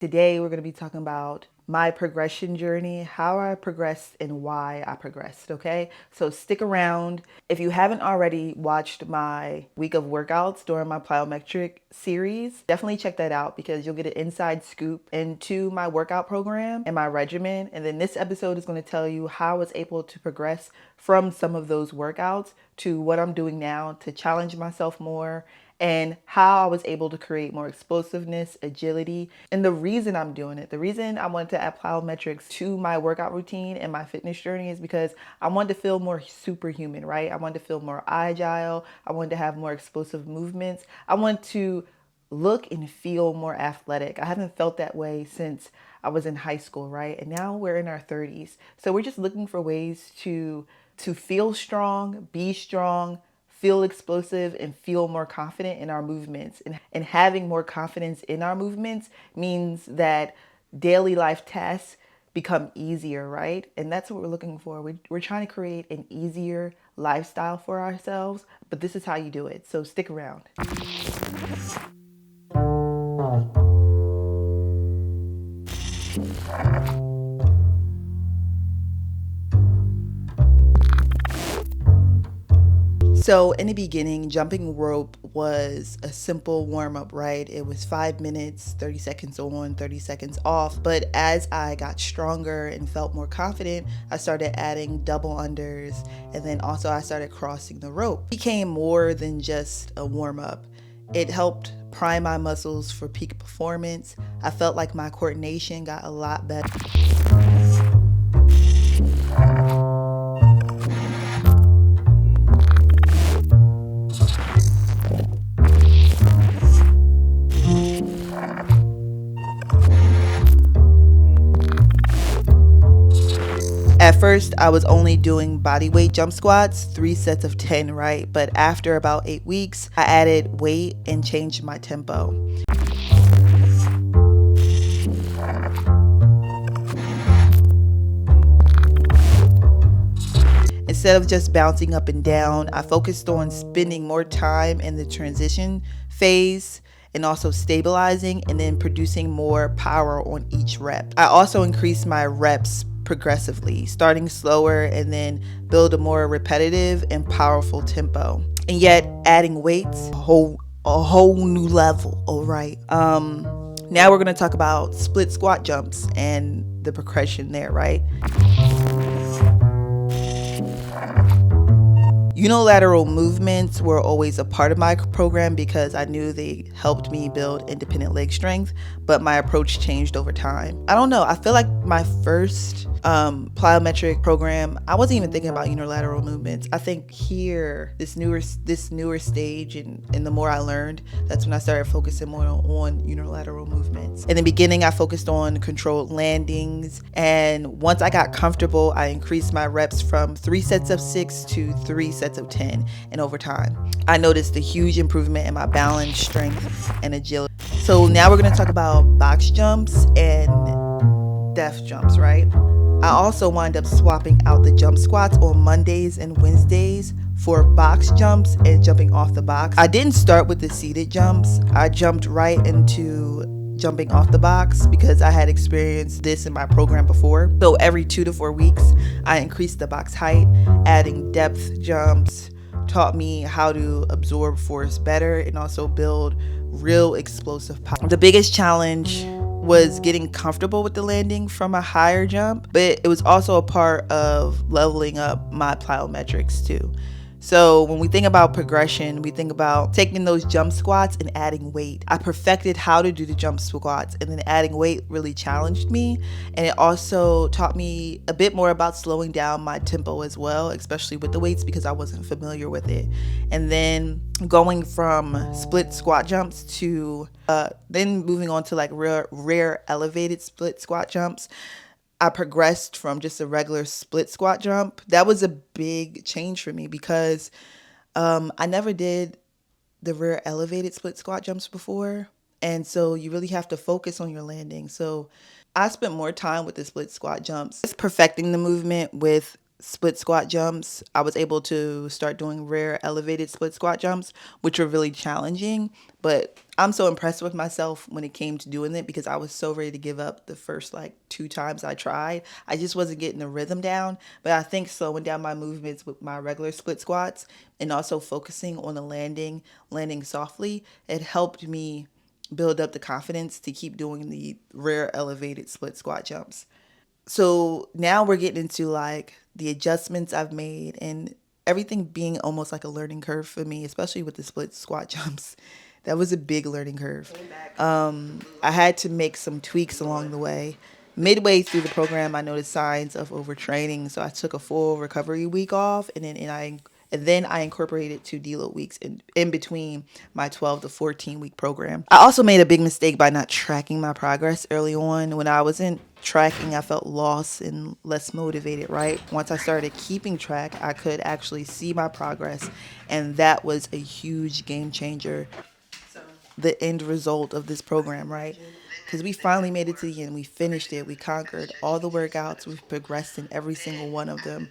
Today, we're going to be talking about my progression journey, how I progressed and why I progressed, okay? So stick around. If you haven't already watched my week of workouts during my Plyometric series, definitely check that out because you'll get an inside scoop into my workout program and my regimen. And then this episode is going to tell you how I was able to progress from some of those workouts to what I'm doing now to challenge myself more and how I was able to create more explosiveness, agility, and the reason I'm doing it. The reason I wanted to add plyometrics to my workout routine and my fitness journey is because I wanted to feel more superhuman, right? I wanted to feel more agile. I wanted to have more explosive movements. I want to look and feel more athletic. I haven't felt that way since I was in high school, right? And now we're in our 30s. So we're just looking for ways to feel strong, be strong, feel explosive, and feel more confident in our movements. And having more confidence in our movements means that daily life tasks become easier, right? And that's what we're looking for. We're trying to create an easier lifestyle for ourselves, but this is how you do it. So stick around. So, in the beginning, jumping rope was a simple warm up, right? It was 5 minutes, 30 seconds on, 30 seconds off. But as I got stronger and felt more confident, I started adding double unders. And then also, I started crossing the rope. It became more than just a warm up. It helped prime my muscles for peak performance. I felt like my coordination got a lot better. At first, I was only doing body weight jump squats, 3 sets of 10, right? But after about 8 weeks, I added weight and changed my tempo. Instead of just bouncing up and down, I focused on spending more time in the transition phase and also stabilizing and then producing more power on each rep. I also increased my reps progressively, starting slower and then build a more repetitive and powerful tempo. And yet adding weights, a whole new level, all right. Now we're going to talk about split squat jumps and the progression there, right? Unilateral movements were always a part of my program because I knew they helped me build independent leg strength, but my approach changed over time. I don't know. I feel like my first plyometric program, I wasn't even thinking about unilateral movements. I think here, this newer stage, and the more I learned, that's when I started focusing more on unilateral movements. In the beginning, I focused on controlled landings, and once I got comfortable, I increased my reps from 3 sets of 6 to 3 sets of 10, and over time, I noticed a huge improvement in my balance, strength, and agility. So now we're going to talk about box jumps and death jumps, right? I also wind up swapping out the jump squats on Mondays and Wednesdays for box jumps and jumping off the box. I didn't start with the seated jumps. I jumped right into jumping off the box because I had experienced this in my program before. So every 2 to 4 weeks, I increased the box height, adding depth jumps, taught me how to absorb force better and also build real explosive power. The biggest challenge was getting comfortable with the landing from a higher jump, but it was also a part of leveling up my plyometrics too. So when we think about progression, we think about taking those jump squats and adding weight. I perfected how to do the jump squats, and then adding weight really challenged me. And it also taught me a bit more about slowing down my tempo as well, especially with the weights because I wasn't familiar with it. And then going from split squat jumps to then moving on to like rare elevated split squat jumps. I progressed from just a regular split squat jump. That was a big change for me because I never did the rear elevated split squat jumps before. And so you really have to focus on your landing. So I spent more time with the split squat jumps, just perfecting the movement with split squat jumps. I was able to start doing rear elevated split squat jumps, which were really challenging. But I'm so impressed with myself when it came to doing it because I was so ready to give up the first like 2 times I tried. I just wasn't getting the rhythm down. But I think slowing down my movements with my regular split squats and also focusing on the landing softly, it helped me build up the confidence to keep doing the rear elevated split squat jumps. So now we're getting into like the adjustments I've made and everything being almost like a learning curve for me, especially with the split squat jumps. That was a big learning curve. I had to make some tweaks along the way. Midway through the program, I noticed signs of overtraining, so I took a full recovery week off, and then I incorporated 2 deload weeks in between my 12 to 14 week program. I also made a big mistake by not tracking my progress early on. When I wasn't tracking, I felt lost and less motivated, right? Once I started keeping track, I could actually see my progress, and that was a huge game changer. The end result of this program, right? Because we finally made it to the end. We finished it. We conquered all the workouts. We've progressed in every single one of them.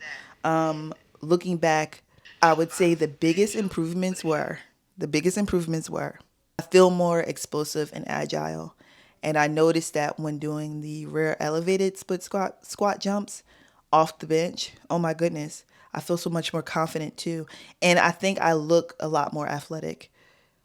Looking back, I would say the biggest improvements were I feel more explosive and agile. And I noticed that when doing the rear elevated split squat jumps off the bench, oh my goodness, I feel so much more confident too. And I think I look a lot more athletic.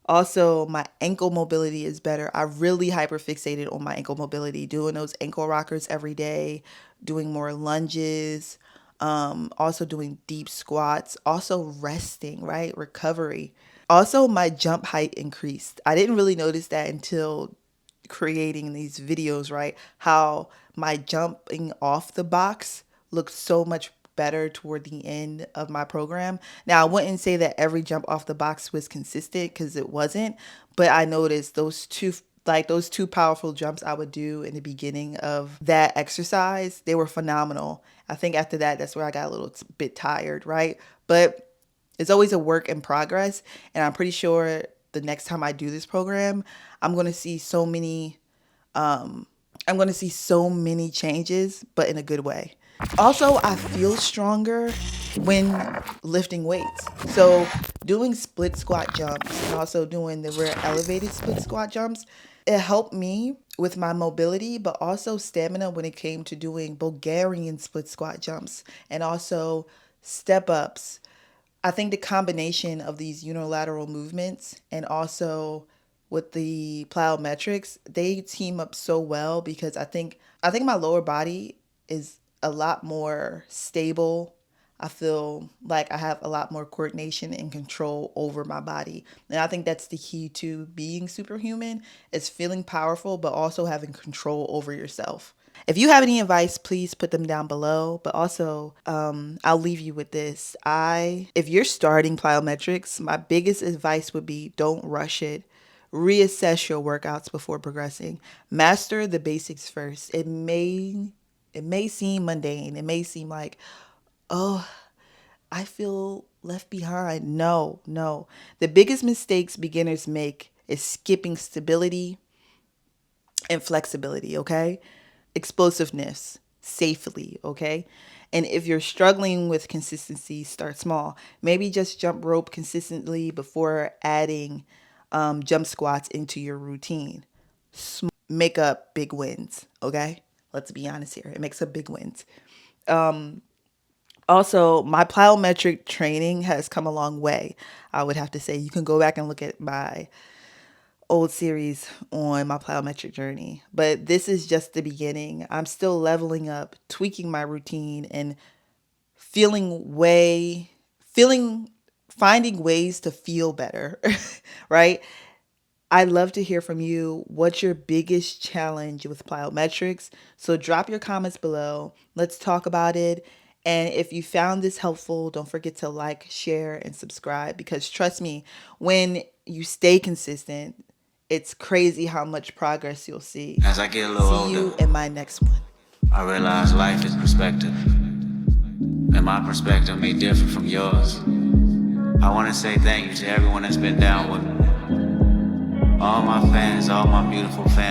Also, my ankle mobility is better. I really hyperfixated on my ankle mobility, doing those ankle rockers every day, doing more lunges, also doing deep squats, also resting, right? Recovery. Also, my jump height increased. I didn't really notice that until creating these videos, right? How my jumping off the box looked so much better toward the end of my program. Now, I wouldn't say that every jump off the box was consistent because it wasn't, but I noticed those two powerful jumps I would do in the beginning of that exercise, they were phenomenal. I think after that, that's where I got a little bit tired, right? But it's always a work in progress, and I'm pretty sure the next time I do this program, I'm going to see so many I'm going to see so many changes, but in a good way. Also, I feel stronger when lifting weights. So, doing split squat jumps and also doing the rear elevated split squat jumps, it helped me with my mobility, but also stamina when it came to doing Bulgarian split squat jumps and also step ups. I think the combination of these unilateral movements and also with the plyometrics, they team up so well because I think my lower body is a lot more stable. I feel like I have a lot more coordination and control over my body. And I think that's the key to being superhuman is feeling powerful but also having control over yourself. If you have any advice, please put them down below. But also, I'll leave you with this. If you're starting plyometrics, my biggest advice would be don't rush it. Reassess your workouts before progressing. Master the basics first. It may seem mundane. It may seem like, oh, I feel left behind. No, no. The biggest mistakes beginners make is skipping stability and flexibility, okay? Explosiveness safely, okay? And if you're struggling with consistency, start small. Maybe just jump rope consistently before adding jump squats into your routine. Make up big wins, okay? Let's be honest here. It makes up big wins. Also, my plyometric training has come a long way. I would have to say you can go back and look at my old series on my plyometric journey. But this is just the beginning. I'm still leveling up, tweaking my routine, and finding ways to feel better, right? I'd love to hear from you. What's your biggest challenge with plyometrics? So drop your comments below. Let's talk about it. And if you found this helpful, don't forget to like, share, and subscribe because trust me, when you stay consistent, it's crazy how much progress you'll see. As I get a little older, See you in my next one. I realize life is perspective, and my perspective may differ from yours. I want to say thank you to everyone that's been down with me. All my fans, all my beautiful fans.